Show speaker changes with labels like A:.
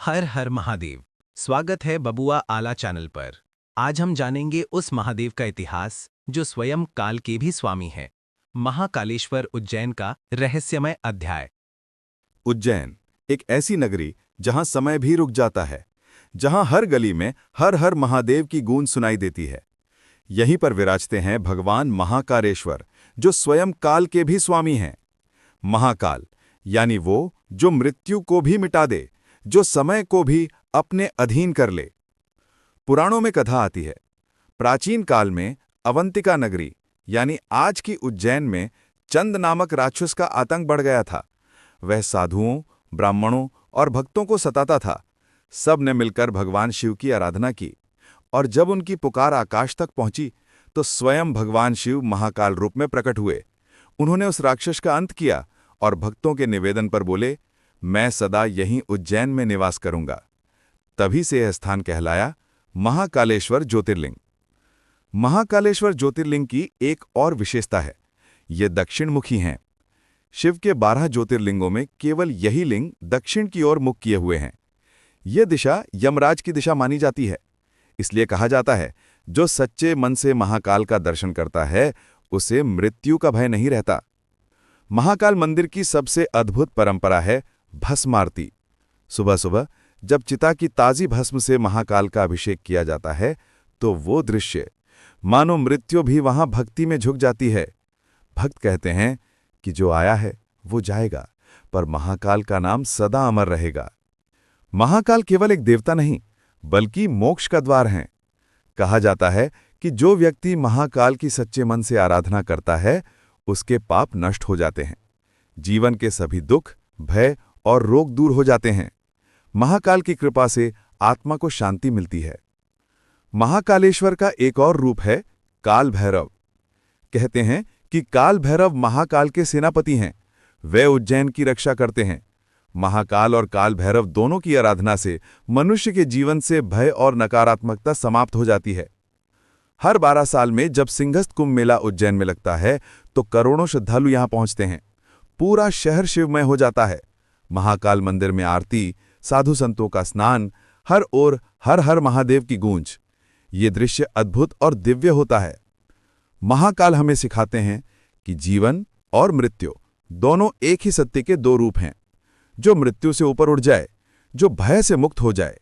A: हर हर महादेव। स्वागत है बबुआ आला चैनल पर। आज हम जानेंगे उस महादेव का इतिहास जो स्वयं काल के भी स्वामी है। महाकालेश्वर उज्जैन का रहस्यमय अध्याय।
B: उज्जैन एक ऐसी नगरी जहां समय भी रुक जाता है, जहां हर गली में हर हर महादेव की गूंज सुनाई देती है। यहीं पर विराजते हैं भगवान महाकालेश्वर, जो स्वयं काल के भी स्वामी हैं। महाकाल यानी वो जो मृत्यु को भी मिटा दे, जो समय को भी अपने अधीन कर ले। पुराणों में कथा आती है, प्राचीन काल में अवंतिका नगरी यानी आज की उज्जैन में चंद नामक राक्षस का आतंक बढ़ गया था। वह साधुओं, ब्राह्मणों और भक्तों को सताता था। सब ने मिलकर भगवान शिव की आराधना की, और जब उनकी पुकार आकाश तक पहुंची तो स्वयं भगवान शिव महाकाल रूप में प्रकट हुए। उन्होंने उस राक्षस का अंत किया और भक्तों के निवेदन पर बोले, मैं सदा यहीं उज्जैन में निवास करूंगा। तभी से यह स्थान कहलाया महाकालेश्वर ज्योतिर्लिंग। महाकालेश्वर ज्योतिर्लिंग की एक और विशेषता है, ये दक्षिणमुखी हैं। शिव के 12 ज्योतिर्लिंगों में केवल यही लिंग दक्षिण की ओर मुख किए हुए हैं। यह दिशा यमराज की दिशा मानी जाती है। इसलिए कहा जाता है, जो सच्चे मन से महाकाल का दर्शन करता है उसे मृत्यु का भय नहीं रहता। महाकाल मंदिर की सबसे अद्भुत परंपरा है भस्म आरती। सुबह सुबह जब चिता की ताजी भस्म से महाकाल का अभिषेक किया जाता है तो वो दृश्य मानो मृत्यु भी वहां भक्ति में झुक जाती है। भक्त कहते हैं कि जो आया है वो जाएगा, पर महाकाल का नाम सदा अमर रहेगा। महाकाल केवल एक देवता नहीं, बल्कि मोक्ष का द्वार हैं। कहा जाता है कि जो व्यक्ति महाकाल की सच्चे मन से आराधना करता है उसके पाप नष्ट हो जाते हैं, जीवन के सभी दुख, भय और रोग दूर हो जाते हैं। महाकाल की कृपा से आत्मा को शांति मिलती है। महाकालेश्वर का एक और रूप है काल भैरव। कहते हैं कि काल भैरव महाकाल के सेनापति हैं। वे उज्जैन की रक्षा करते हैं। महाकाल और काल भैरव दोनों की आराधना से मनुष्य के जीवन से भय और नकारात्मकता समाप्त हो जाती है। हर 12 साल में जब सिंहस्थ कुंभ मेला उज्जैन में लगता है तो करोड़ों श्रद्धालु यहां पहुंचते हैं। पूरा शहर शिवमय हो जाता है। महाकाल मंदिर में आरती, साधु संतों का स्नान, हर ओर हर हर महादेव की गूंज। ये दृश्य अद्भुत और दिव्य होता है। महाकाल हमें सिखाते हैं कि जीवन और मृत्यु दोनों एक ही सत्य के दो रूप हैं। जो मृत्यु से ऊपर उठ जाए, जो भय से मुक्त हो जाए,